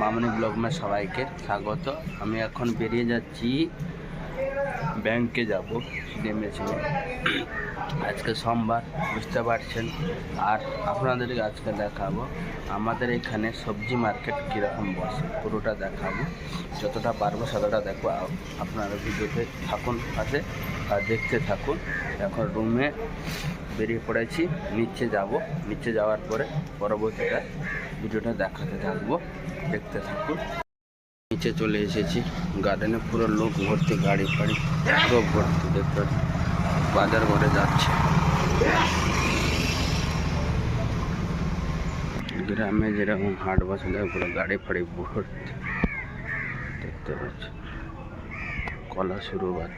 মামনি blog में সবাইকে স্বাগত। আমি এখন বেরিয়ে যাচ্ছি, ব্যাংকে যাব নেমেছিলাম। আজকে সোমবার, বুঝতে পারছেন। আর আপনাদেরকে আজকে দেখাবো আমাদের এখানে সবজি মার্কেট কীরকম বসে, পুরোটা দেখাবো। যতটা পারবো ততটা দেখবো। আপনারা ভিডিওতে থাকুন পাশে আর দেখতে থাকুন। এখন রুমে বেরিয়ে পড়েছি, নিচে যাব। নিচে যাওয়ার পরে পরবর্তীটা ভিডিওটা দেখাতে থাকবো, দেখতে থাকুন। নিচে চলে এসেছি, গার্ডেনে পুরো লোক ভর্তি, গাড়ি ফাড়ি পুরো ভর্তি। দেখতে বাজার ঘরে যাচ্ছে। গ্রামে যেরকম হাট বসে পুরো গাড়ি ফাড়ি ভর্তি, দেখতে পাচ্ছি। কলা শুরুবাত।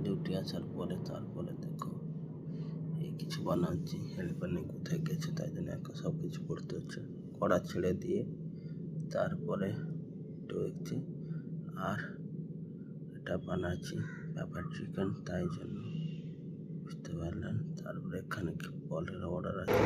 ডিউটি আসার পরে তারপরে দেখো এই কিছু বানাচ্ছি। হেল্পার নেই, কোথায় গেছে, তাই জন্য একা সব কিছু করতে হচ্ছে। কড়া ছেড়ে দিয়ে তারপরে দেখছি। আর এটা বানাচ্ছি পেপার চিকেন, তাই জন্য বুঝতে পারলেন। তারপরে এখানে বলের অর্ডার আছে,